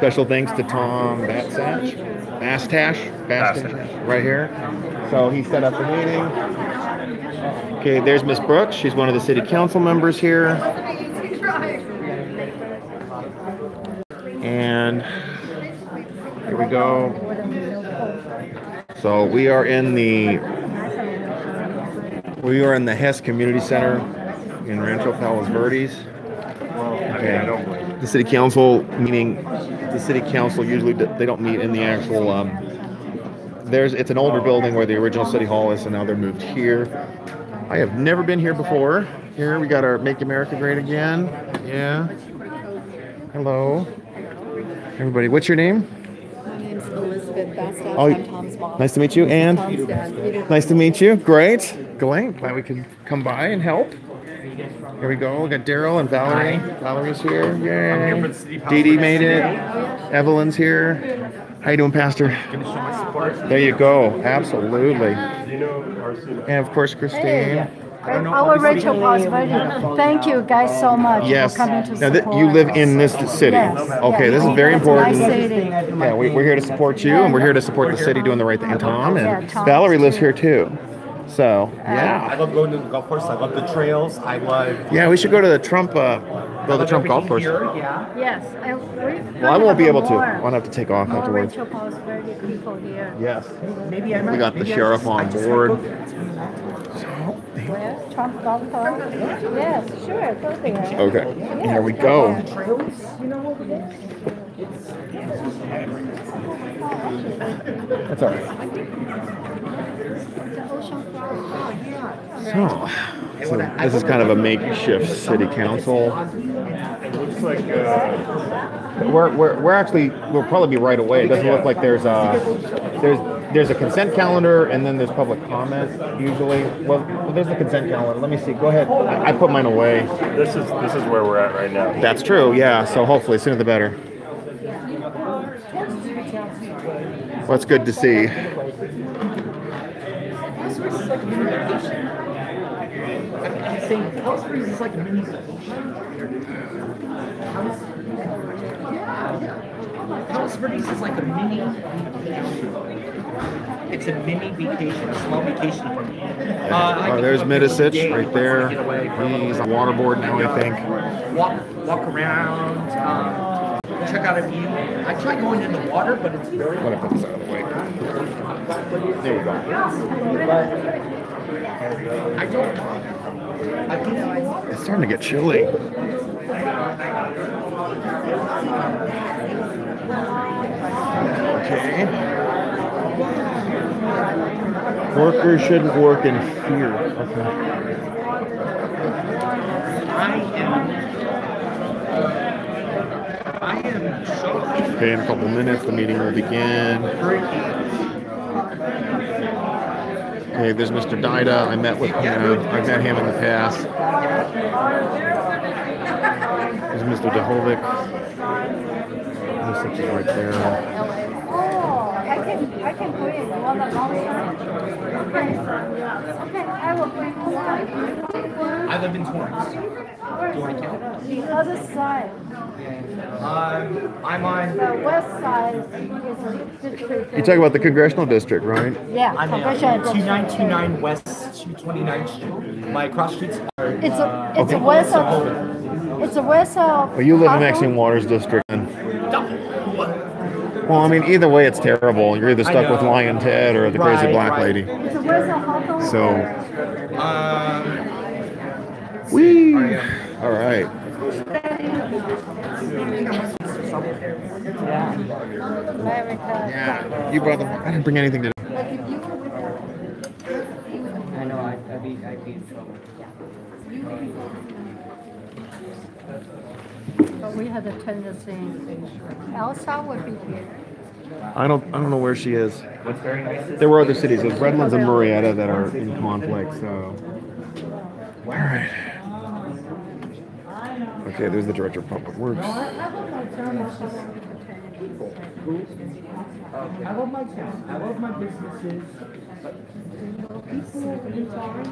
Special thanks to Tom Bastash, right here. So he set up the meeting. Okay, there's Miss Brooks. She's one of the city council members here. And here we go. So we are in the Hess Community Center in Rancho Palos Verdes. Okay. The city council meeting. The city council usually they don't meet in the actual. It's an older building where the original city hall is, and now they're moved here. I have never been here before. Here we got our Make America Great Again. Yeah. Hello, everybody. What's your name? My name's Elizabeth Bastash. I'm Tom's mom. Nice to meet you. And nice to meet you. Great. Glad we could come by and help. Here we go. We got Daryl and Valerie. Hi. Valerie's here. Yay. Dee Dee made it. Evelyn's here. How you doing, Pastor? Gonna show my support. There you go. Absolutely. And of course, Christine. Our Rancho Palos Verdes. Thank you guys so much Yes. for coming to Now support. you live in this city. Yes. Okay, this is very It's a important. nice city. Yeah, we're here to support you, and we're here to support the city doing the right thing. And Tom and Tom Valerie lives too. here too. So I yeah, love going to the golf course. I love the trails. I love. yeah, we should go to the Trump golf course. Here, yeah. Yes. Well, I won't be able to. I'll have to take off More afterwards. Rancho Palos Verdes people here. Yes, Maybe I might. we got the maybe I sheriff just- I on just board. book- Where? Trump golf course? Yes, sure. Go there. Okay, here we go. Trails, you know over there. That's all right. The ocean front. So this is kind of a makeshift city council. We'll probably be right away. It doesn't look like there's a consent calendar, and then there's public comment usually. Well, there's the consent calendar. Let me see. Go ahead. I put mine away. This is where we're at right now. That's true. Yeah. So hopefully sooner the better. Well, it's good to see. I'm saying Palos Verdes is like a mini. Palos Verdes is like a mini vacation. It's a mini vacation, a small vacation for me. Oh, there's Midisich right there. He's on waterboard now, I think. Walk around, check out a view. I tried going in the water, but it's very. I'm gonna put this out of the way. There you go. I don't. It's starting to get chilly. Okay. Workers shouldn't work in fear. Okay. I am so. Okay, in a couple minutes the meeting will begin. Okay, there's Mr. Dida. I met with him. I've met him in the past. There's Mr. Dehovic. This is right there. Oh, I can bring. You want a long time? Okay, I will bring one. I live in Torrance. Do you want to count? The other side. I'm on. The west side is district. You talk about the congressional district, right? Yeah, I'm congressional at district. 2929 West 229th Street. My cross streets are. It's a west of. It's a west of. Well, you live in Hawthorne. Maxine Waters district. Well, I mean, either way, it's terrible. You're either stuck with Lion Ted or the crazy black lady. It's a west of Hawthorne. So, whee! All right. America. Yeah, you brought them. I didn't bring anything today. I know, I'd be in trouble. But we had a tendency. Elsa would be here. I don't know where she is. There were other cities. There's Redlands and Marietta that are in conflict. So, all right. Okay, there's the director of public works. I love my town. I love my businesses. But people in Torrance,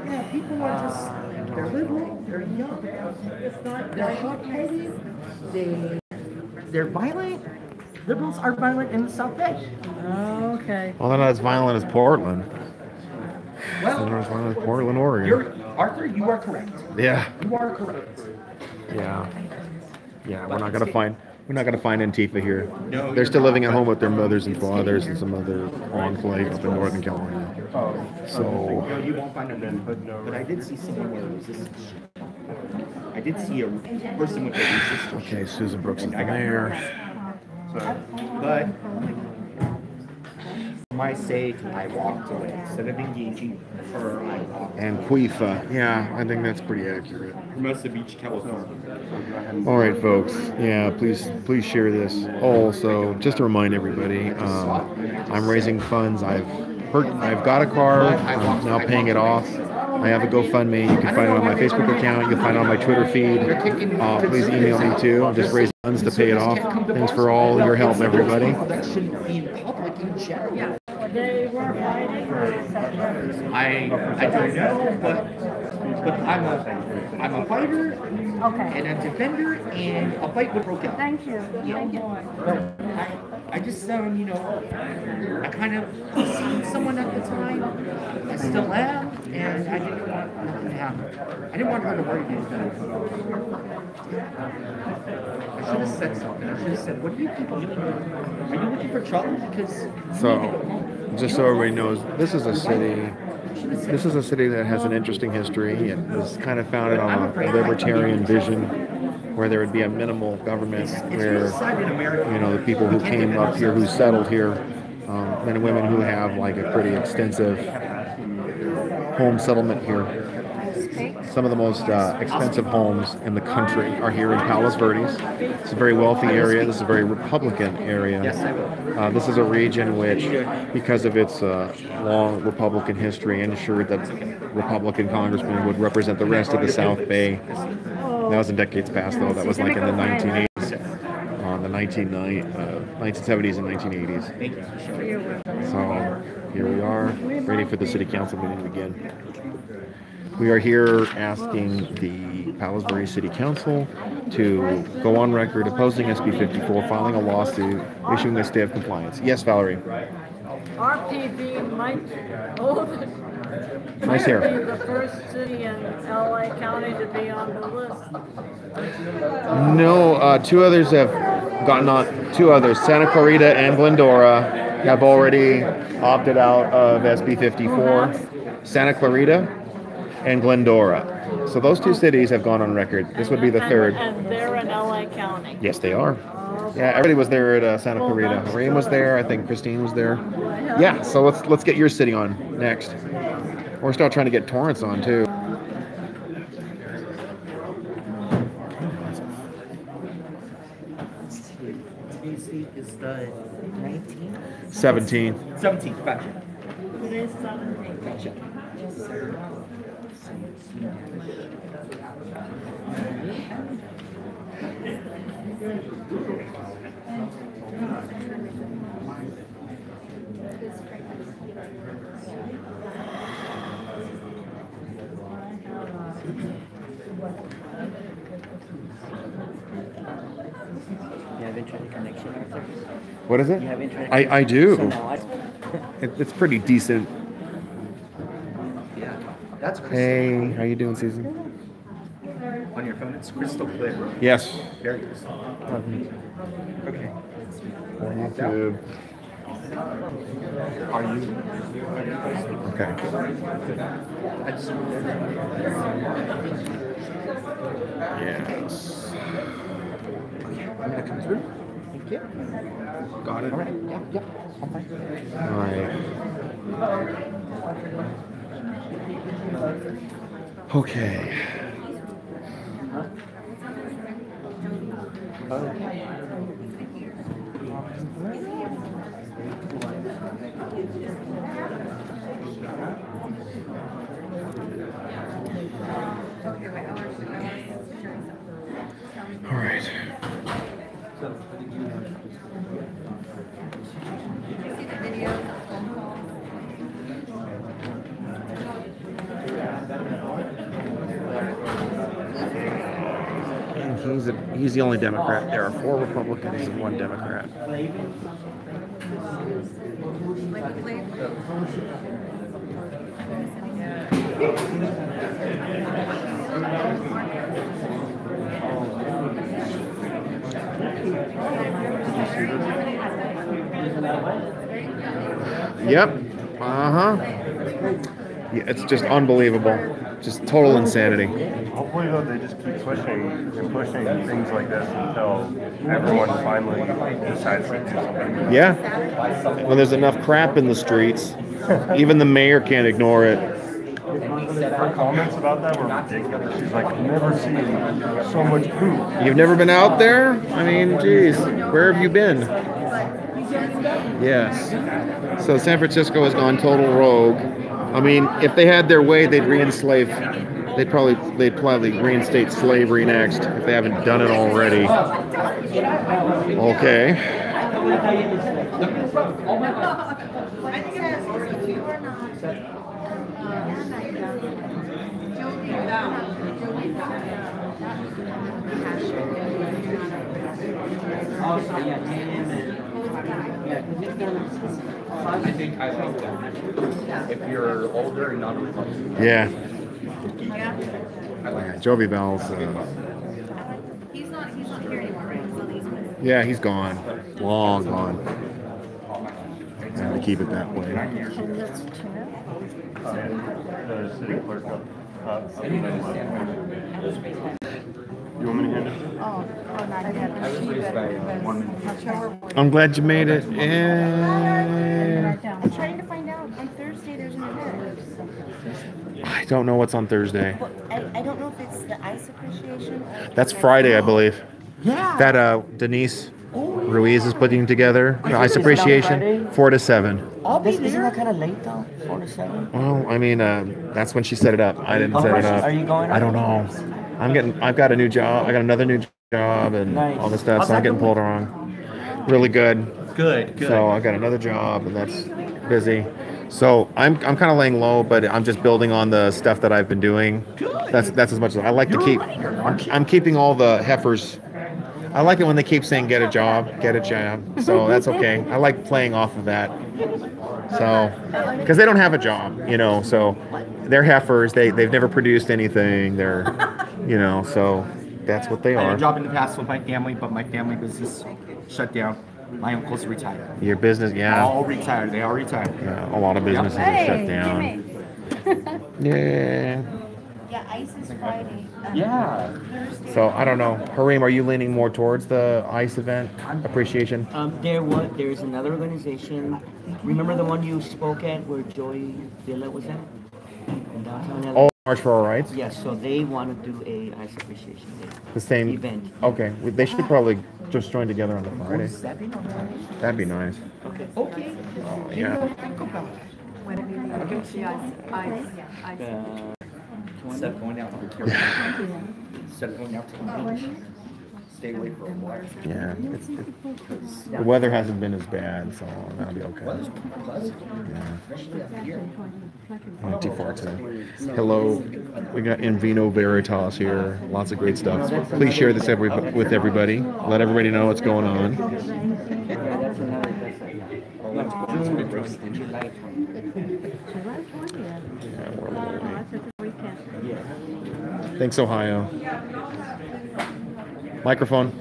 yeah, people are just, they're liberal, they're young. It's not, they're hot-headed. they're violent. Liberals are violent in the South Bay. Okay. Well, they're not as violent as Portland. Well, They're not as violent as Portland, Oregon. Arthur, you are correct. Yeah. You are correct. Yeah. Yeah, we're not gonna find Antifa here. No, They're still living at home with their mothers and fathers and some other enclave up in Northern California. So No, you won't find them. But I did see someone with resistance. I did see a person with a resistance. okay, Susan Brooks is the mayor. But for my sake, I walked away. Instead of engaging her, I walked. And Quifa. Yeah, I think that's pretty accurate. Hermosa Beach, California. All right, folks. Yeah, please share this. Also, just to remind everybody, I'm raising funds. I've got a car. I'm now paying it off. I have a GoFundMe. You can find it on my Facebook account. You'll find it on my Twitter feed. Please email me too. I'm just raising funds to pay it off. Thanks for all your help, everybody. That shouldn't be in public in general. They were fighting. I don't know, but I'm a fighter Okay. and a defender, and a fight would broke out. Thank you. Thank you. I just I kind of seen someone at the time. I still am, and I didn't want nothing to happen. I didn't want her to worry about that. I should have said something. I should have said, "What are you people doing? Are you looking for trouble?" Because So, just so everybody knows, this is a city. This is a city that has an interesting history. It was kind of founded on a libertarian vision, where there would be a minimal government, where the people who came up here, who settled here, men and women who have like a pretty extensive home settlement here. Some of the most expensive homes in the country are here in Palos Verdes. It's a very wealthy area. This is a very Republican area. This is a region which, because of its long Republican history, ensured that Republican congressmen would represent the rest of the South Bay. That was in decades past, though. That was like in the 1980s, the 1970s and 1980s. So here we are, ready for the city council meeting to begin. We are here asking the Palos Verdes City Council to go on record opposing SB 54, filing a lawsuit, issuing a stay of compliance. Yes, Valerie. RPV might Nice hair. be the first city in LA County to be on the list. No, two others have gotten on. Two others, Santa Clarita and Glendora, have already opted out of SB 54. Santa Clarita and Glendora. So those two cities have gone on record. This would be the third. And they're in LA County. Yes, they are. Yeah, everybody was there at Santa Clarita. Rain was there. I think Christine was there. Yeah, so let's get your city on next. We're still trying to get Torrance on too. Today's date is the 19th? 17. 17th, gotcha. Today's 17. Gotcha. You have internet connection, Arthur? What is it? You have internet I do. So now It's pretty decent. Yeah, that's crystal. Hey, how you doing, Susan? On your phone, it's crystal clear. Yes. Very crystal. Okay. On YouTube. Are you? Okay. I just. Yes. I'm gonna come through. Thank you. Got it. All right. Yep. I'm fine. All right. Okay. All right. And he's the only Democrat. There are 4 Republicans and 1 Democrat. Yep. Yeah, it's just unbelievable. Just total insanity. Hopefully, though, they just keep pushing and pushing things like this until everyone finally decides to do something. Yeah. When there's enough crap in the streets, even the mayor can't ignore it. Her comments about that were ridiculous. She's like, I've never seen so much poop. You've never been out there? I mean, geez, where have you been? Yes. So San Francisco has gone total rogue. I mean, if they had their way, they'd probably reinstate slavery next if they haven't done it already. Okay. I think if you're older and not a Republican. Yeah. Jovi Bell's. He's not here anymore, right? He's on the East Coast. Yeah, he's gone. Long gone. Had to keep it that way. The city clerk you want me to hand it? I'm glad you made it. I'm trying to find out. On Thursday, there's an event. I don't know what's on Thursday. Well, I don't know if it's the ice appreciation. That's Friday, I believe. Yeah. That Denise Ruiz is putting together the ice appreciation, 4 to 7. Isn't that kind of late though? 4 to 7. Well, I mean, that's when she set it up. I didn't set it up. Are you going? I don't know. I've got a new job. I got another new job and all this stuff, so I'm getting pulled around. Really good. Good. So I got another job, and that's busy. So I'm kind of laying low, but I'm just building on the stuff that I've been doing. That's as much as I like to keep. I'm keeping all the heifers. I like it when they keep saying get a job. So that's okay. I like playing off of that. So because they don't have a job, so they're heifers. They've never produced anything. They're, so that's what they I had are. a job in the past with my family, but my family business shut down. My uncle's retired. Your business, yeah. All retired. They all retired. Yeah, a lot of businesses are shut down. Yeah. Yeah, ice is Friday. Yeah. So I don't know. Hareem, are you leaning more towards the ICE event appreciation? There's another organization. Remember the one you spoke at where Joy Villa was at? In downtown LA? Oh, March for All Rights? Yes, so they want to do a ICE appreciation day. The same event. Okay, they should probably just join together on the Friday. That'd be nice. Okay. Oh, yeah. When it is the ice. Instead of going out to the instead of going out to the beach, stay away from water. Yeah, the weather hasn't been as bad, so that'll be okay. Weather's pleasant. Yeah. Especially up here. Not too far today. Hello, we got In Vino Veritas here. Lots of great stuff. Please share this with everybody. Let everybody know what's going on. Yeah, we're a little late. Thanks, Ohio. Microphone.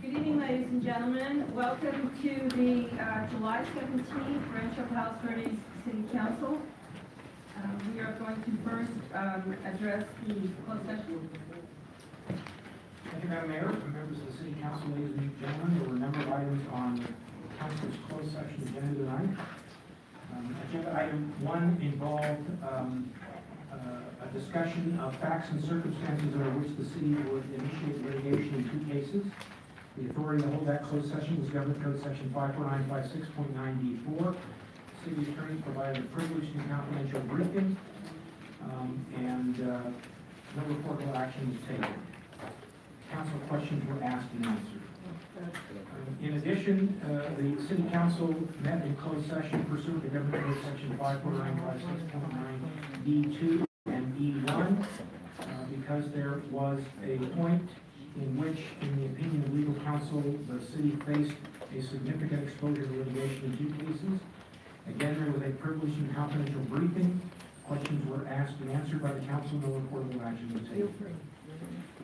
Good evening, ladies and gentlemen. Welcome to the July 17th Rancho Palos Verdes City Council. We are going to first address the closed session. Thank you, Madam Mayor, members of the City Council, ladies and gentlemen. There were a number of items on the Council's closed session agenda tonight. Agenda item 1 involved a discussion of facts and circumstances under which the city would initiate litigation in 2 cases. The authority to hold that closed session was Government Code Section 54956.9D4. City attorney provided a privileged and confidential briefing, and no reportable action was taken. council questions were asked and answered. In addition, the city council met in closed session pursuant to Government Code Section 54956.9 D2 and D1 because there was a point in which, in the opinion of legal counsel, the city faced a significant exposure to litigation in 2 cases. Again, there was a privileged and confidential briefing. Questions were asked and answered by the council. No reportable action was taken.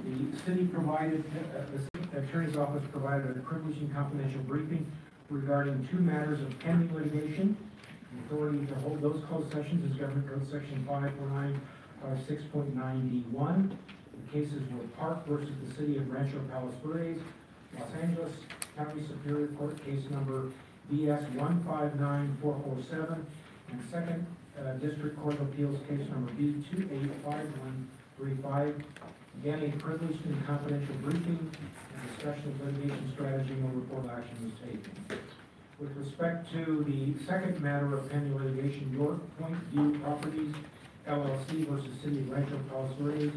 The city provided, the attorney's office provided a privileged and confidential briefing regarding 2 matters of pending litigation. The authority to hold those closed sessions is Government Code Section 54956.9D1. The cases were Park versus the City of Rancho Palos Verdes, Los Angeles County Superior Court, case number BS 159447, and Second District Court of Appeals, case number B285135. Again, a privileged and confidential briefing and discussion of litigation strategy. No report action was taken. With respect to the second matter of pending litigation, York Point View Properties LLC versus City of Rancho Palos Verdes,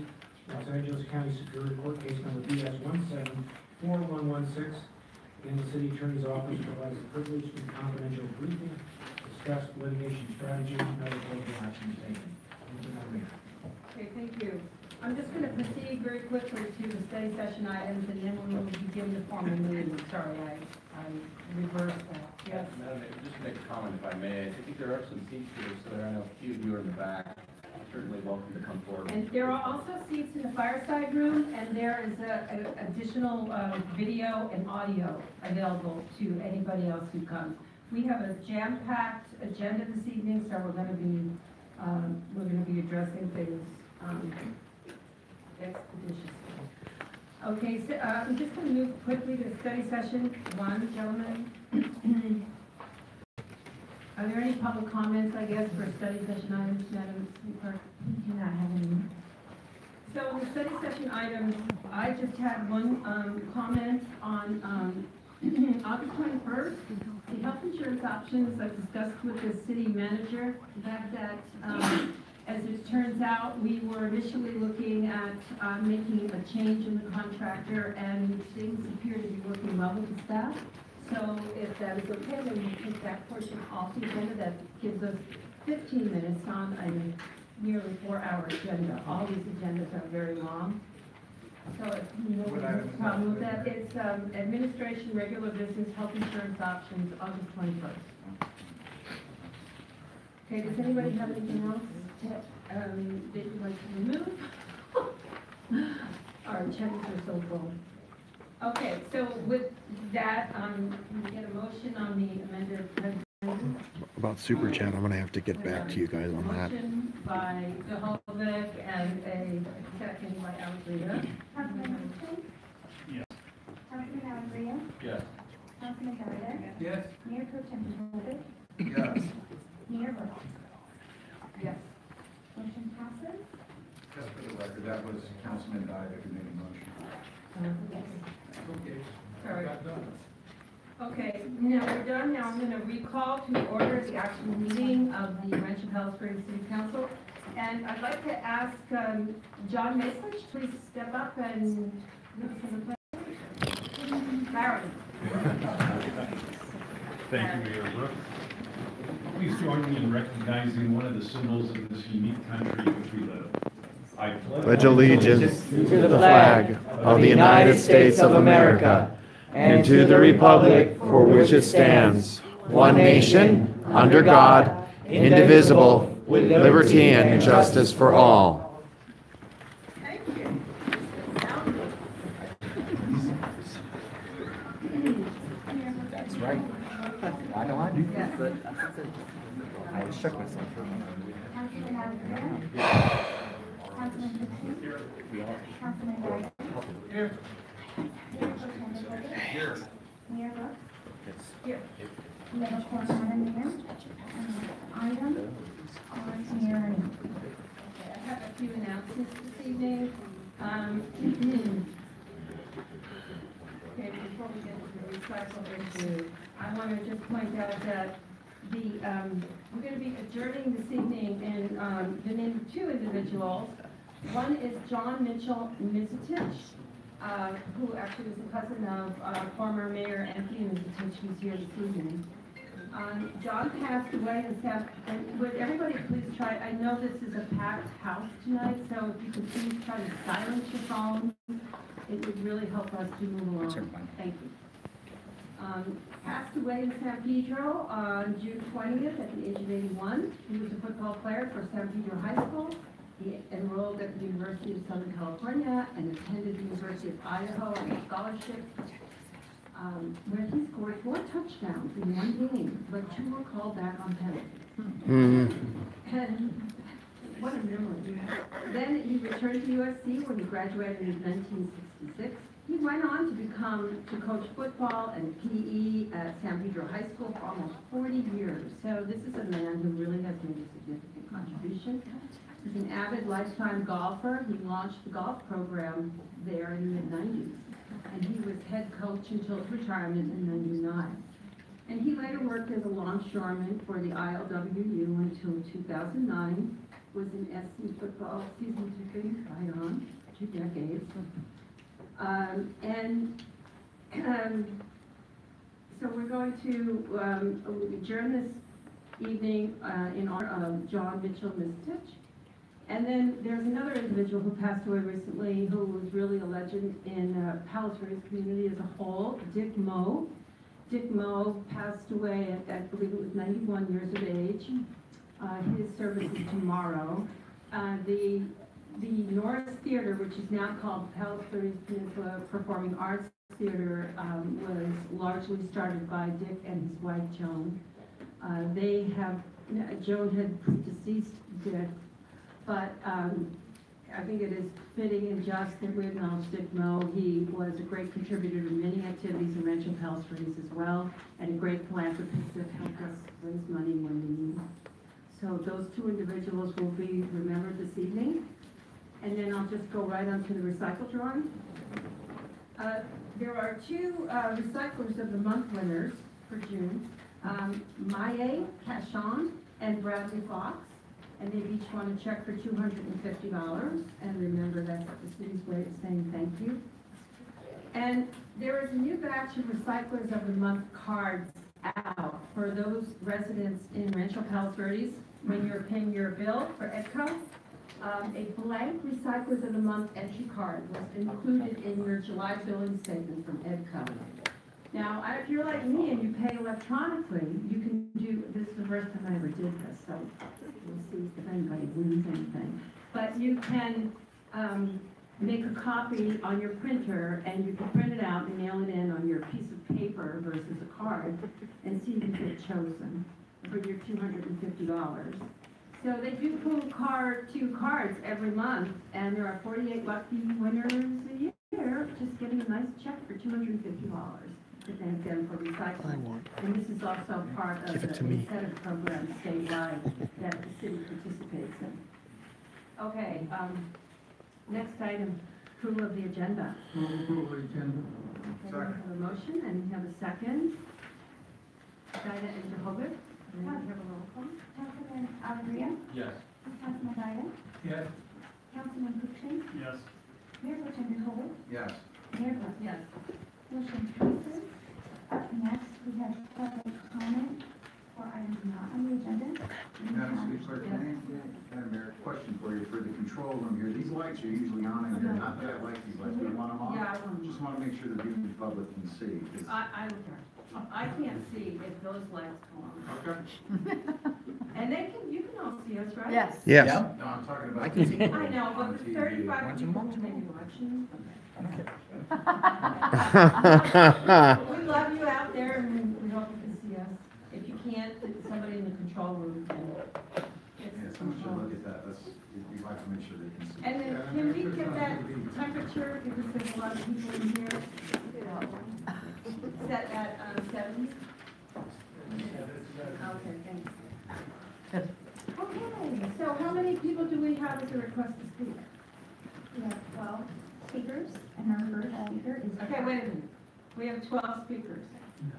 Los Angeles County Superior Court, case number BS 174116. In the city attorney's office provides a privileged and confidential briefing, discussed litigation strategy. No report action was taken. Okay, thank you. I'm just going to proceed very quickly to the study session items, and then we will begin the formal meeting. Sorry, I reversed that. Yes. Madam Mayor, just to make a comment, if I may. I think there are some seats here, so I know a few of you are in the back. Certainly welcome to come forward. And there are also seats in the fireside room, and there is an additional video and audio available to anybody else who comes. We have a jam-packed agenda this evening, so we're going to be addressing things expeditiously. Okay, so I'm just going to move quickly to study session 1, gentlemen. Are there any public comments, I guess, for study session items, Madam Clerk? We do not have any. So in the study session items, I just had one comment on August 21st, the health insurance options I discussed with the city manager. The fact that, as it turns out, we were initially looking at making a change in the contractor, and things appear to be working well with the staff. So if that is okay, then we'll take that portion off the agenda. That gives us 15 minutes on a nearly 4-hour agenda. All these agendas are very long. So if nobody has a problem with that, it's administration, regular business, health insurance options, August 21st. Okay, does anybody have anything else that you'd like to remove? Our agendas are so full. Okay, so with that, we get a motion on the amended resolution. About Super Chat, I'm going to have to get back to you guys on that. Motion by Jehovic and a second by Alexandria. Councilman Henderson? Yes. Councilman Alexandria? Yes. Councilman Gallagher? Yes. Mayor Pro Tem Jehovic? Yes. Mayor Burke? Yes. Motion passes. Just for the record, that was Councilman Dyer who made a motion. Yes. Sorry. Okay, now we're done. Now I'm going to recall to order the actual meeting of the Rancho Palos Verdes City Council. And I'd like to ask John Maslich, please step up and lead us in the pledge. Larry. Thank you, Mayor Brooke. Please join me in recognizing one of the symbols of this unique country in which we live. I Pledge allegiance to the flag of the United States of America and to the republic for which it stands, one nation, under God, indivisible, with liberty and justice for all. Thank you. That's right. I know I do, but I was shook myself. Councilman Alexandria? Councilman Henderson? Councilman Gallagher? Here. Mayor Pro Tem Jehovic? Here. Mayor Burke? Here. We have a quorum on the mayor. Item on mayor and Okay, I have a few announcements this evening. Okay, before we get to the recycle issue, I want to just point out that we're going to be adjourning this evening in the name of 2 individuals. One is John Mitchell Mizitich, who actually was a cousin of former Mayor Anthony Mizitich, who's here this evening. John passed away, and would everybody please try, I know this is a packed house tonight, so if you could please try to silence your phones, it would really help us to move along. Thank you. Passed away in San Pedro on June 20th at the age of 81. He was a football player for San Pedro High School. He enrolled at the University of Southern California and attended the University of Idaho on a scholarship, where he scored 4 touchdowns in one game, but 2 were called back on penalty. And what a memory. Then he returned to USC when he graduated in 1966. He went on to coach football and PE at San Pedro High School for almost 40 years. So this is a man who really has made a significant contribution. He's an avid lifetime golfer. He launched the golf program there in the mid-90s. And he was head coach until his retirement in 99. And he later worked as a longshoreman for the ILWU until 2009, was in SC football season ticket right on, 2 decades. So we're going to adjourn this evening in honor of John Mitchell Mistich. And then there's another individual who passed away recently who was really a legend in Palos Verdes community as a whole, Dick Moe. Dick Moe passed away at, I believe it was 91 years of age. His service is tomorrow. The Norris Theater, which is now called Palos Verdes Peninsula Performing Arts Theater, was largely started by Dick and his wife Joan. Joan had deceased Dick, but I think it is fitting and just that we acknowledge Dick Moe. He was a great contributor to many activities in Rancho Palos Verdes as well, and a great philanthropist that helped us raise money when we need. So those 2 individuals will be remembered this evening. And then I'll just go right on to the recycle drawing. There are 2 recyclers of the month winners for June, Maye Cashon and Bradley Fox. And they've each won a check for $250. And remember, that's the city's way of saying thank you. And there is a new batch of Recyclers of the Month cards out for those residents in Rancho Palos Verdes. When you're paying your bill for EDCO, a blank Recyclers of the Month entry card was included in your July billing statement from EDCO. Now, if you're like me and you pay electronically, you can do, this is the first time I ever did this, so we'll see if anybody wins anything. But you can make a copy on your printer, and you can print it out and mail it in on your piece of paper versus a card, and see if you get chosen for your $250. So they do pull 2 cards every month, and there are 48 lucky winners a year, just getting a nice check for $250 that they've done for recycling. And this is also part of the incentive program statewide that the city participates in. Okay, next item, approval of the agenda. Approval of the agenda. Okay, we have a motion and we have a second. Dinah and Jehovah. And then we have a roll call. Councilman Alegria? Yes. Councilman Diana? Yes. Councilman Cruikshank? Yes. Mayor Pro Tem Rehoboth? Yes. Mayor Burke? Yes. Motion passes. Next, we have public comment for items not on the agenda. Madam City Clerk, Madam Mayor, question for you. For the control room here, these lights are usually on in here. Not that I like these lights, but I want them on. Yeah, I want them Just want to make sure the viewing public can see. I don't care. I can't see if those lights come on. Okay. And you can all see us, right? Yes. Yes. No, I'm talking about. I can see. I know, but with 35 people who make elections. We love you out there, and we hope you can see us. If you can't, somebody in the control room can. Yeah, someone should look at that. We'd like to make sure they can see. And then, can we get that temperature, because there's a lot of people in here? Set at 70? Okay, thanks. Okay, so how many people do we have as a request to speak? We have 12 speakers, and our first speaker is... Okay, wait a minute. We have 12 speakers.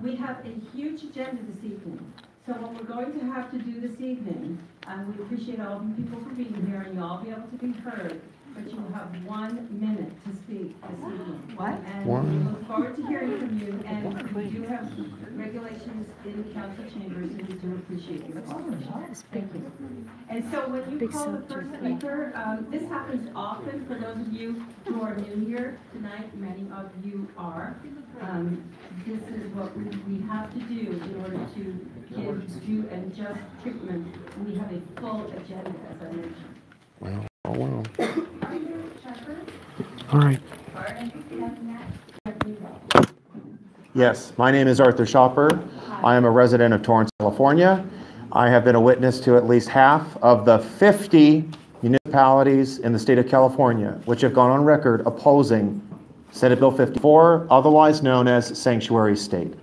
We have a huge agenda this evening. So what we're going to have to do this evening, we appreciate all of you people for being here, and you'll all be able to be heard. but you have 1 minute to speak this evening. What? And One. we look forward to hearing from you, and we do have regulations in the council chambers, and we do appreciate your comments. Thank you. And so when you call the first speaker, this happens often for those of you who are new here tonight, many of you are. This is what we have to do in order to give due and just treatment. We have a full agenda, as I mentioned. Wow. Oh, wow. All right. Yes, my name is Arthur Schopper. I am a resident of Torrance, California. I have been a witness to at least half of the 50 municipalities in the state of California, which have gone on record opposing Senate Bill 54, otherwise known as Sanctuary State.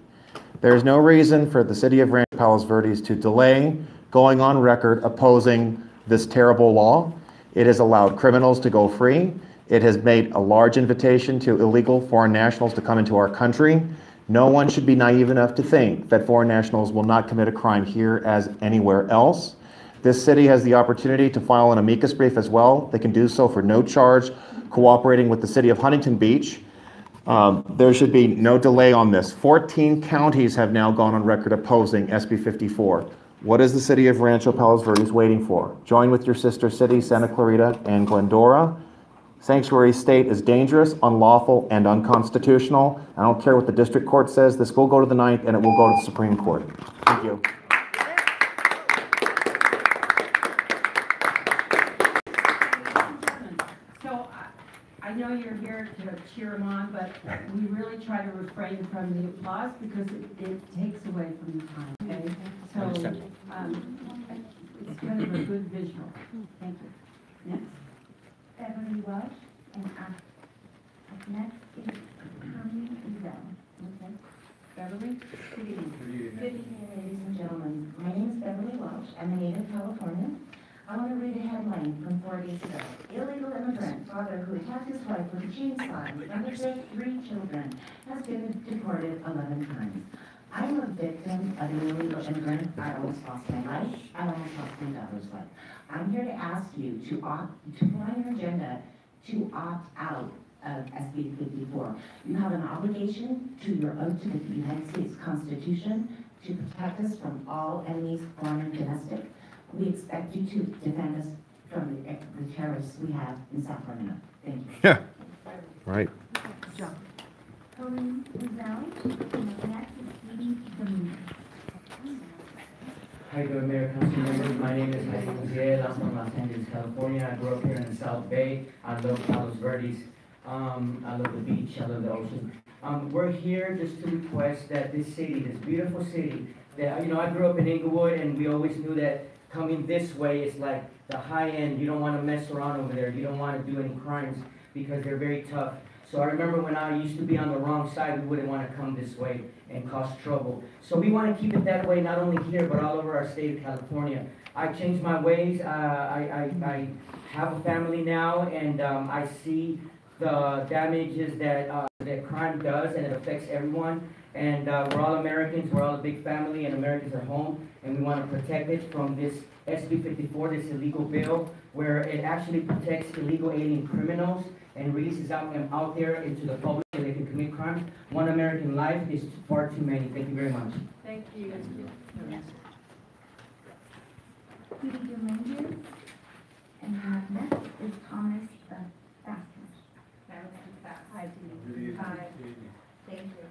There is no reason for the city of Rancho Palos Verdes to delay going on record opposing this terrible law. It has allowed criminals to go free. It has made a large invitation to illegal foreign nationals to come into our country. No one should be naive enough to think that foreign nationals will not commit a crime here as anywhere else. This city has the opportunity to file an amicus brief as well. They can do so for no charge, cooperating with the city of Huntington Beach. There should be no delay on this. 14 counties have now gone on record opposing SB 54. What is the city of Rancho Palos Verdes waiting for? Join with your sister cities, Santa Clarita and Glendora. Sanctuary state is dangerous, unlawful, and unconstitutional. I don't care what the district court says. This will go to the 9th, and it will go to the Supreme Court. Thank you. So I know you're here to cheer them on, but we really try to refrain from the applause because it takes away from the time, okay? So it's kind of a good visual. Thank you. Next. Beverly Welsh, and up next is Tommy Bell. Okay. Beverly? Good evening. Good evening, ladies and gentlemen. My name is Beverly Welsh. I'm a native Californian. I want to read a headline from 4 days ago. Illegal immigrant father who attacked his wife with a chainsaw in front of their 3 children has been deported 11 times. I'm a victim of an illegal immigrant. I almost lost my life. I almost lost my daughter's life. I'm here to ask you to put on your agenda to opt out of SB 54. You have an obligation to your oath to the United States Constitution to protect us from all enemies, foreign and domestic. We expect you to defend us from the terrorists we have in Sacramento. Thank you. Yeah. Right. Tony Rizal, and next is Stevie Dominic. How you doing, Mayor, Council members? My name is Jaime Gutierrez. I'm from Los Angeles, California. I grew up here in the South Bay. I love Palos Verdes. I love the beach. I love the ocean. We're here just to request that this city, this beautiful city, that, you know, I grew up in Inglewood, and we always knew that coming this way is like the high end. You don't want to mess around over there. You don't want to do any crimes because they're very tough. So I remember when I used to be on the wrong side, we wouldn't want to come this way and cause trouble. So we want to keep it that way, not only here, but all over our state of California. I changed my ways. I have a family now, and I see the damages that crime does, and it affects everyone. And we're all Americans. We're all a big family, and Americans are home. And we want to protect it from this SB 54, this illegal bill, where it actually protects illegal alien criminals and releases them out there into the public so they can commit crimes. One American life is far too many. Thank you very much. Thank you. Stevie Dominic, and next is Thomas Baskin. Hi, Denise. Hi. Thank you.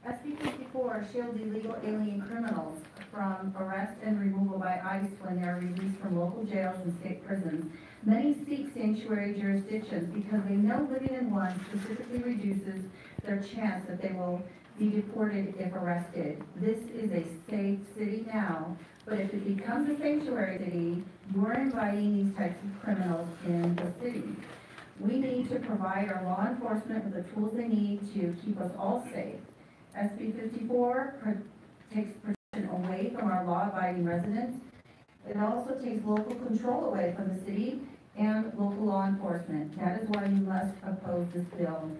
SB 54 shields illegal alien criminals from arrest and removal by ICE when they're released from local jails and state prisons. Many seek sanctuary jurisdictions because they know living in one specifically reduces their chance that they will be deported if arrested. This is a safe city now, but if it becomes a sanctuary city, you're inviting these types of criminals in the city. We need to provide our law enforcement with the tools they need to keep us all safe. SB 54 takes protection away from our law-abiding residents. It also takes local control away from the city and local law enforcement. That is why you must oppose this bill.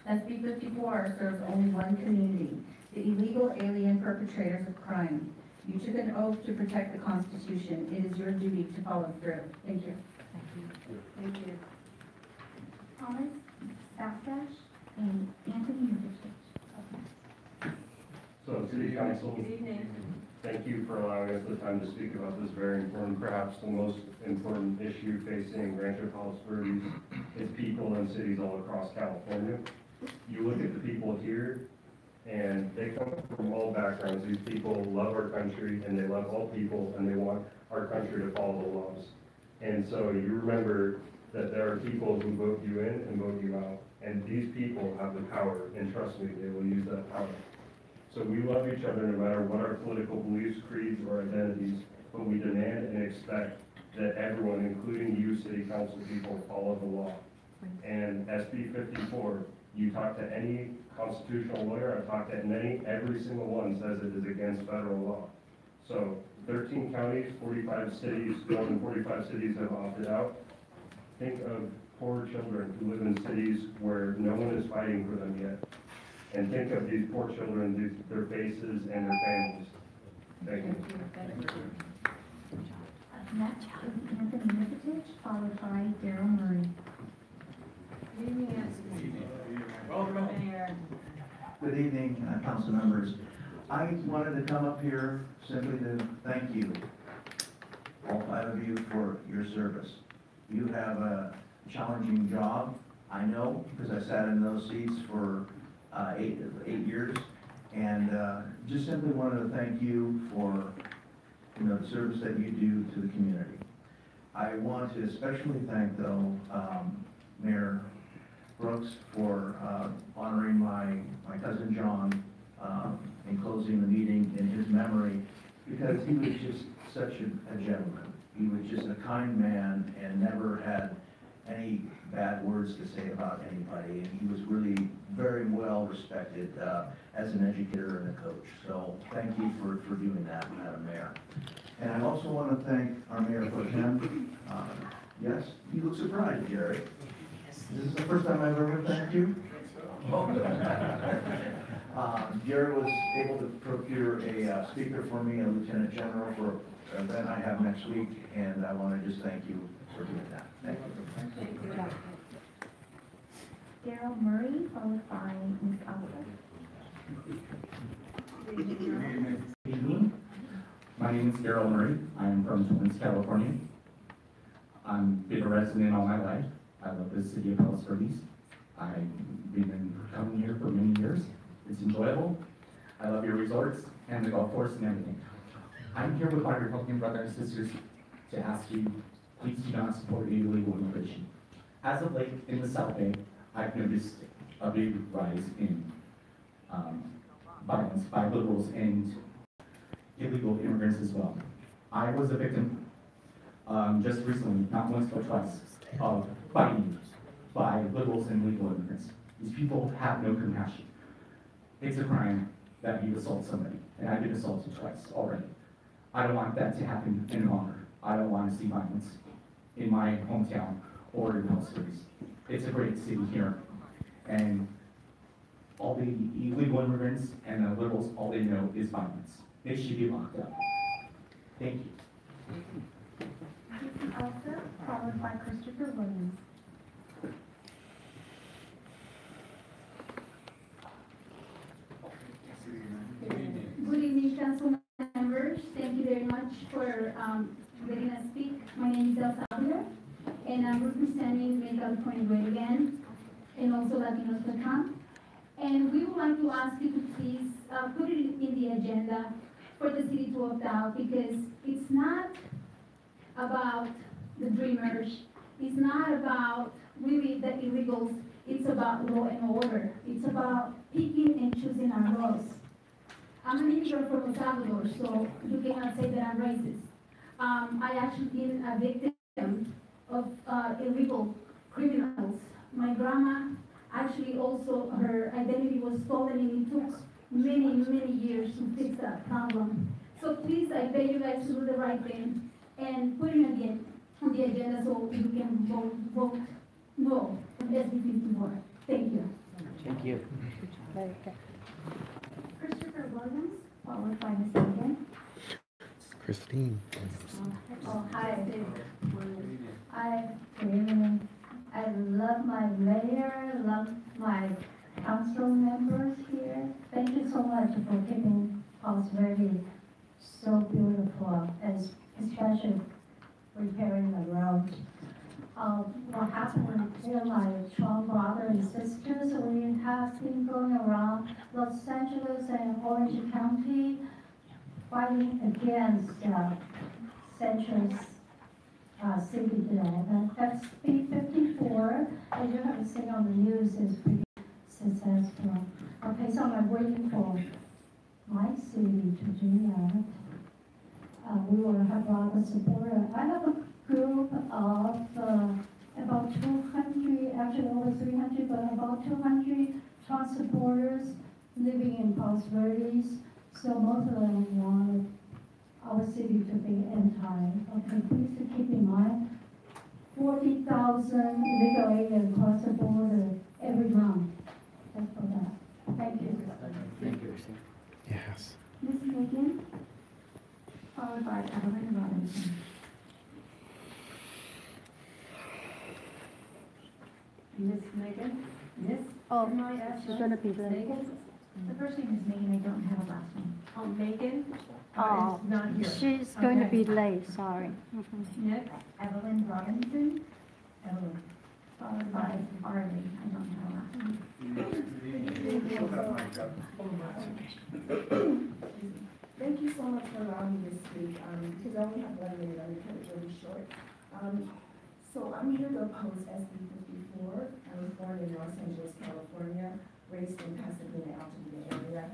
SB 54 serves only one community, the illegal alien perpetrators of crime. You took an oath to protect the Constitution. It is your duty to follow through. Thank you. Thank you. Thomas, Backdash, and Anthony Movitich. So, City Council, Good evening. thank you for allowing us the time to speak about this very important, perhaps the most important issue facing Rancho Palos Verdes is people in cities all across California. You look at the people here, and they come from all backgrounds. These people love our country, and they love all people, and they want our country to follow the laws. And so you remember that there are people who vote you in and vote you out, and these people have the power, and trust me, they will use that power. So we love each other no matter what our political beliefs, creeds, or identities, but we demand and expect that everyone, including you, City Council people, follow the law. And SB 54, you talk to any constitutional lawyer, I've talked to many, every single one says it is against federal law. So 13 counties, 45 cities, more than 45 cities have opted out. Think of poor children who live in cities where no one is fighting for them yet. And think of these poor children, their faces and their families. Thank you. Next is Anthony Movitich, followed by Daryl Murray. Good evening, Welcome. Mayor. Good evening, council members. I wanted to come up here simply to thank you, all 5 of you, for your service. You have a challenging job, I know, because I sat in those seats for 8 years, and just simply wanted to thank you for the service that you do to the community. I want to especially thank, though, Mayor Brooks for honoring my cousin John and closing the meeting in his memory, because he was just such a gentleman. He was just a kind man and never had any bad words to say about anybody, and he was really very well respected as an educator and a coach. So thank you for doing that, Madam Mayor. And I also want to thank our Mayor Pro Tem. Yes, you look surprised, Gary. This is the first time I've ever thanked you. Gary was able to procure a speaker for me, a lieutenant general, for an event I have next week, and I want to just thank you for doing that. Thank you. Daryl Murray, followed by Ms. Alpha. Good evening. My name is Daryl Murray. I'm from Torrance, California. I've been a resident all my life. I love the city of Palos Verdes. I've been coming here for many years. It's enjoyable. I love your resorts and the golf course and everything. I'm here with my Republican brothers and sisters to ask you, please do not support illegal immigration. As of late in the South Bay, I've noticed a big rise in violence by liberals and illegal immigrants as well. I was a victim just recently, not once but twice, of fighting by liberals and illegal immigrants. These people have no compassion. It's a crime that you assault somebody, and I've been assaulted twice already. I don't want that to happen any longer. I don't want to see violence in my hometown or in Palos Verdes. It's a great city here, and all the illegal immigrants and the liberals, all they know is violence. They should be locked up. Thank you. Ms. Alpha, followed by Christopher Williams. Good evening, council members. Thank you very much for letting us speak. My name is Elsa Avila, and I'm representing Make California Great Again, and also Latinos.com. And we would like to ask you to please put it in the agenda for the city to opt out, because it's not about the dreamers. It's not about really the illegals. It's about law and order. It's about picking and choosing our laws. I'm an immigrant from El Salvador, so you cannot say that I'm racist. I actually been a victim of illegal criminals. My grandma actually also, her identity was stolen, and it took many, many years to fix that problem. So please, I beg you guys to do the right thing and put it on the agenda so you can vote no on SB 54. Thank you. Thank you. Christopher Williams, followed by Ms. Egan. Christine. Oh, hi. I love love my mayor, love my council members here. Thank you so much for keeping Palos Verdes so beautiful, and especially repairing the roads. What happened to my Trump brother and sisters, we have been going around Los Angeles and Orange County fighting against Century's city development. That's B54, as you have seen on the news, is pretty successful. Okay, so I'm waiting for my city to do that. We will have a lot of support. I have a group of about 200, actually over 300, but about 200 Trump supporters living in Palos Verdes. So most of them want our city to be anti. Okay, please keep in mind, 40,000 legal alien cross the border every month. Just for that. Thank you. Thank you. Yes. Ms. Megan, followed by Evelyn Robinson. Miss Megan? Miss? Oh, Am I asked she's that? gonna be late. Megan? The first name is Megan, I don't have a last name. Oh, Megan? Oh, Is not here. she's going to Okay. be late, sorry. Next? Evelyn Robinson. Evelyn. Followed by Arlie, I don't have a last name. Thank you so much for allowing me to speak, because I only have 1 minute, I'm going to cut it really short. So I'm here to oppose SB 54. I was born in Los Angeles, California, raised in Pasadena, Altadena area.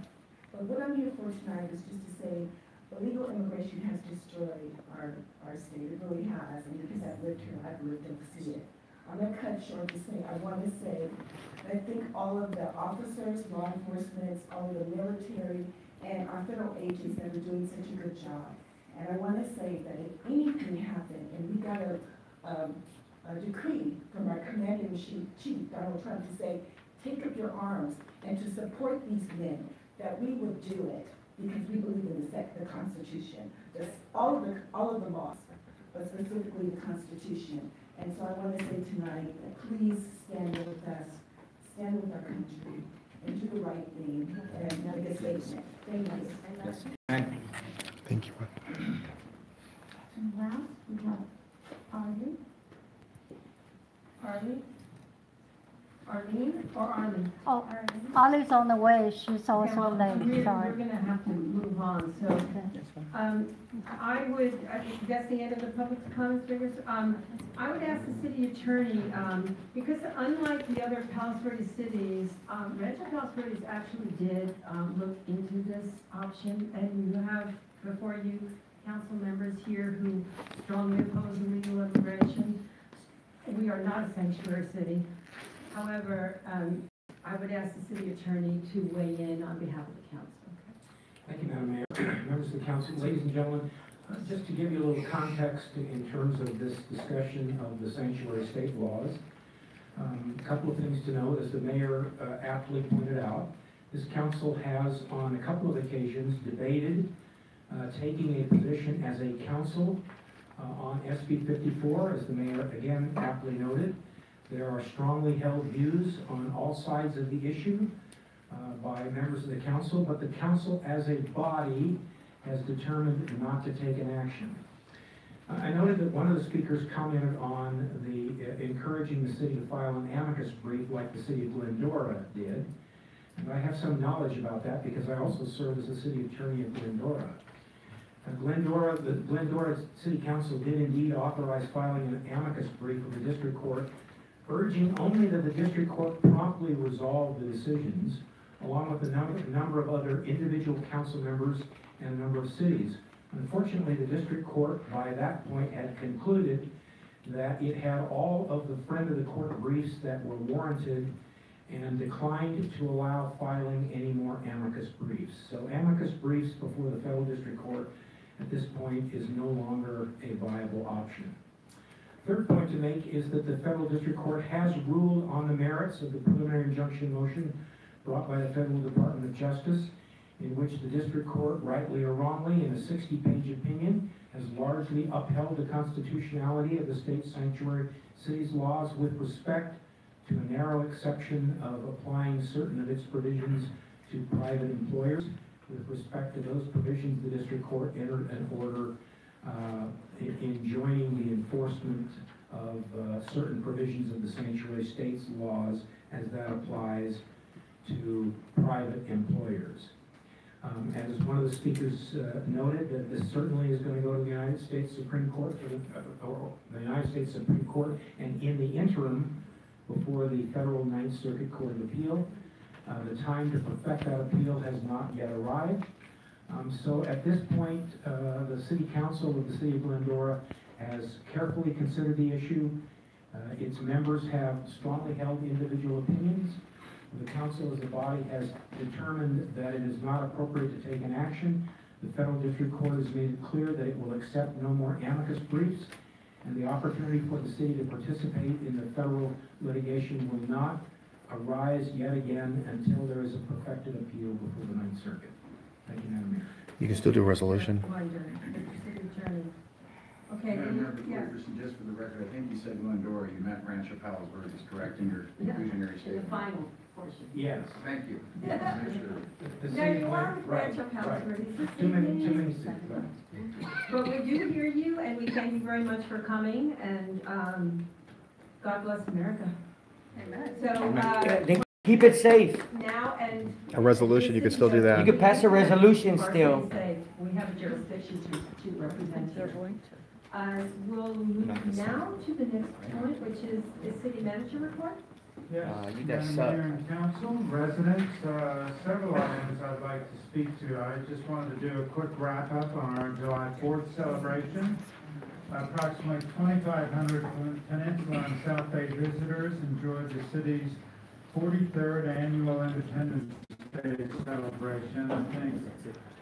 But what I'm here for tonight is just to say illegal immigration has destroyed our state. It really has, and because I've lived here, I've lived and seen it. I'm going to cut short to say, I want to say, I think all of the officers, law enforcement, all of the military, and our federal agents that are doing such a good job. And I want to say that if anything happened, and we got a decree from our commander-in-chief, Donald Trump, to say, take up your arms and to support these men, that we would do it because we believe in the Constitution, all of the laws, but specifically the Constitution. And so I want to say tonight that please stand with us, stand with our country, and do the right thing, and make a statement. Thank you. Yes. Thank you. And last, we have Arlie. Arlene or Arlene? Oh, Arlie's on the way, she's also Okay, late, sorry. We're gonna have to move on, so, that's the end of the public comments, figures. I would ask the city attorney, because unlike the other Palos Verdes cities, Rancho Palos Verdes actually did, look into this option, and you have before you council members here who strongly oppose illegal immigration. We are not a sanctuary city. However, I would ask the city attorney to weigh in on behalf of the council. Thank you, Madam Mayor, members of the council, ladies and gentlemen. Just to give you a little context in terms of this discussion of the sanctuary state laws, a couple of things to note, as the mayor aptly pointed out, this council has on a couple of occasions debated taking a position as a council on SB 54, as the mayor again aptly noted. There are strongly held views on all sides of the issue by members of the council, but the council as a body has determined not to take an action. I noted that one of the speakers commented on the encouraging the city to file an amicus brief like the city of Glendora did. And I have some knowledge about that because I also serve as the city attorney of Glendora. The Glendora City Council did indeed authorize filing an amicus brief of the district court, urging only that the district court promptly resolve the decisions, along with a number of other individual council members and a number of cities. Unfortunately, the district court by that point had concluded that it had all of the friend of the court briefs that were warranted and declined to allow filing any more amicus briefs. So amicus briefs before the federal district court at this point is no longer a viable option. Third point to make is that the federal district court has ruled on the merits of the preliminary injunction motion brought by the Federal Department of Justice, in which the district court, rightly or wrongly, in a 60-page opinion, has largely upheld the constitutionality of the state sanctuary cities laws with respect to a narrow exception of applying certain of its provisions to private employers. With respect to those provisions, the district court entered an order enjoining the enforcement of certain provisions of the sanctuary states laws as that applies to private employers. As one of the speakers noted, that this certainly is going to go to the United States Supreme Court, or the United States Supreme Court, and in the interim, before the Federal Ninth Circuit Court of Appeal. The time to perfect that appeal has not yet arrived. So at this point, the City Council of the City of Glendora has carefully considered the issue. Its members have strongly held individual opinions. The council as a body has determined that it is not appropriate to take an action. The federal district court has made it clear that it will accept no more amicus briefs, and the opportunity for the city to participate in the federal litigation will not arise yet again until there is a perfected appeal before the Ninth Circuit. Thank you, Madam Mayor. You can still do a resolution. Okay. Madam Mayor, before you proceed, just for the record, I think you said Glendora, you meant Rancho Palos Verdes, correct, in your conclusionary statement? The final portion. Yes. Thank you. No, you are Rancho Palos Verdes. Too many cities. But we do hear you, and we thank you very much for coming, and God bless America. Amen. So, Keep it safe. now and. A resolution, you could still do that. You could pass a resolution still. We have a jurisdiction to represent here. We'll move now to the next point, which is the city manager report. Yes, you got Madam Mayor and Council, residents, several items I'd like to speak to. I just wanted to do a quick wrap-up on our July 4th celebration. Approximately 2,500 Peninsula and South Bay visitors enjoyed the city's 43rd annual Independence Day celebration. I think,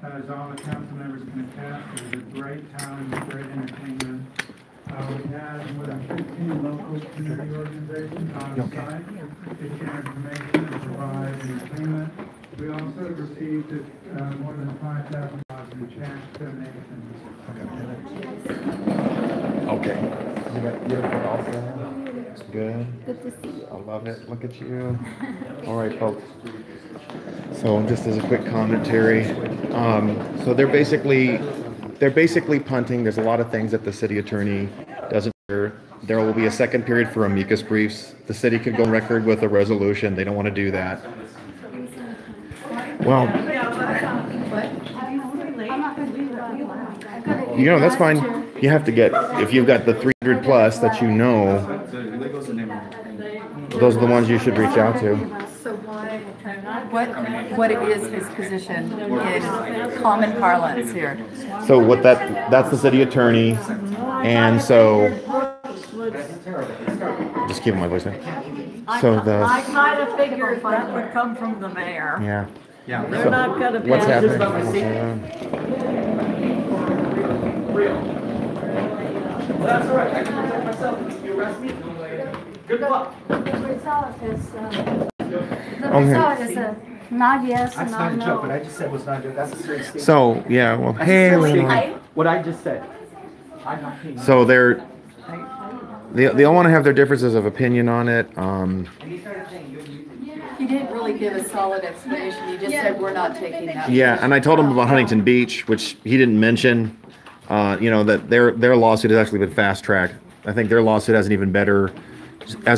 as all the council members can attest, it was a great time, great entertainment. We had more than 15 local community organizations on site to share information and provide entertainment. We also received more than $5,000 in cash donations. Okay. Good. Good to see you. I love it. Look at you. All right, folks. So just as a quick commentary, so they're basically punting. There's a lot of things that the city attorney doesn't hear. There will be a second period for amicus briefs. The city could go on record with a resolution. They don't want to do that. Well, you know, that's fine. You have to get, if you've got the 300 plus that you know, those are the ones you should reach out to. So what is his position in common parlance here? So that's the city attorney, and so just keep my voice down. So I kind of figured that would come from the mayor. Yeah. Yeah. They're not gonna be. What's happening? Well, that's all right. I can protect myself if you arrest me. Good luck. The result is not yes, That's not not a no. joke. What I just said was not a joke. That's a serious statement. So yeah, well, That's hey, a serious statement. What I just said. I'm not paying. so they all want to have their differences of opinion on it. He didn't really give a solid explanation. He just said we're not taking that. Yeah, and I told him about Huntington Beach, which he didn't mention. You know, that their lawsuit has actually been fast tracked. I think their lawsuit has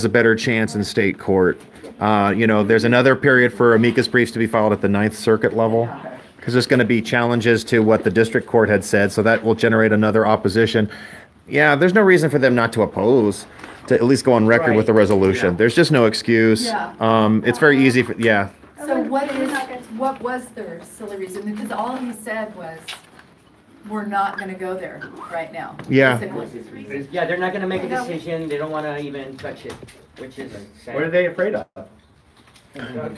a better chance in state court. You know, there's another period for amicus briefs to be filed at the Ninth Circuit level, because there's going to be challenges to what the district court had said, so that will generate another opposition. Yeah, there's no reason for them not to oppose, to at least go on record with a resolution. Yeah. There's just no excuse. Yeah. It's very easy for, yeah. So what was their silly reason? Because all he said was, we're not going to go there right now. Yeah. Basically. Yeah, they're not going to make a decision. They don't want to even touch it, which is sad. What are they afraid of?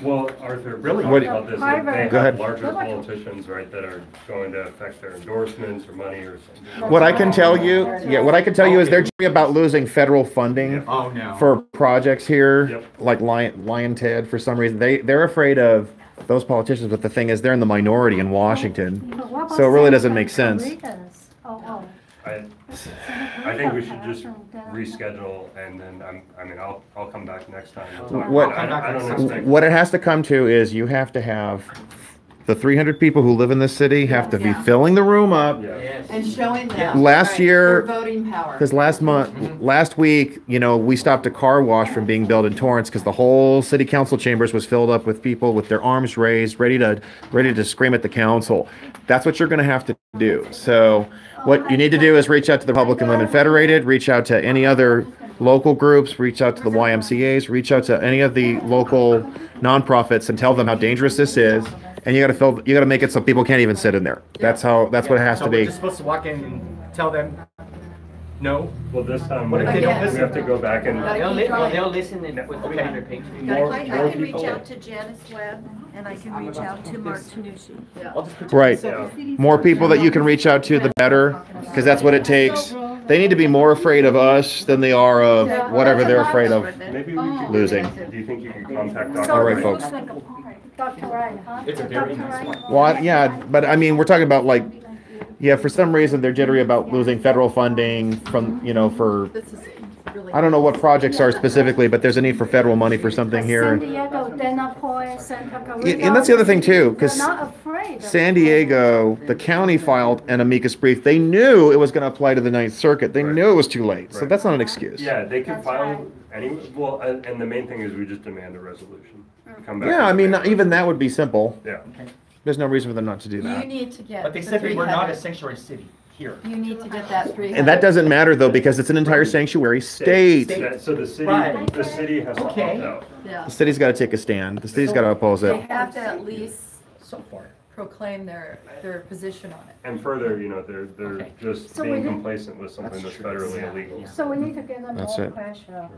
Well, Arthur, Really? talking about this, Go they ahead. have larger politicians, right, that are going to affect their endorsements or money or something. What I can tell you, is they're about losing federal funding for projects here, like Lion Ted. For some reason, they're afraid of those politicians. But the thing is, they're in the minority in Washington, so it really doesn't make sense. I think we should just reschedule, and then I'll come back next time. What, I don't expect. what it has to come to is you have to have the 300 people who live in this city have to be filling the room up. And showing them. Last right, year, their voting power. because last week, you know, we stopped a car wash from being built in Torrance because the whole city council chambers was filled up with people with their arms raised, ready to scream at the council. That's what you're going to have to do. So what you need to do is reach out to the Republican Women Federated, reach out to any other local groups, reach out to the YMCA's, reach out to any of the local nonprofits and tell them how dangerous this is. And you got to make it so people can't even sit in there. That's what it has to So be. we're just supposed to walk in and tell them, no? Well, this time What if they don't we listen? have to go back and. They'll listen with 300 pages. I can reach out to Janice Webb, and I can reach out to Mark Tanucci. Right. More people that you can reach out to, the better, because that's what it takes. They need to be more afraid of us than they are of whatever they're afraid of Maybe we could. losing. Do you think you could contact Dr. All right, folks. Dr. Wright, huh? It's a very nice one. Well, yeah, but I mean, we're talking about like, yeah, for some reason they're jittery about losing federal funding from, you know, for, I don't know what projects are specifically, but there's a need for federal money for something San here. Diego, Dana Point, Santa Clarita. And that's the other thing too, because They're not afraid. San Diego, the county filed an amicus brief. They knew it was going to apply to the Ninth Circuit. They knew it was too late. So that's not an excuse. Yeah, they could file any, well, and the main thing is we just demand a resolution. Come back. Yeah, I mean, even that would be simple. Yeah. There's no reason for them not to do that. You need to get. But they the said we were not a 300. sanctuary city here. You need to get that 300. And that doesn't matter though, because it's an entire sanctuary state. So the city, Right. the city has to opt out. Yeah. The city's got to take a stand. The city's got to oppose They it. have to at least So far. proclaim their position on it. And further, you know, they're just So we being need- complacent with something that's federally illegal. So we need to give them That's more it. pressure,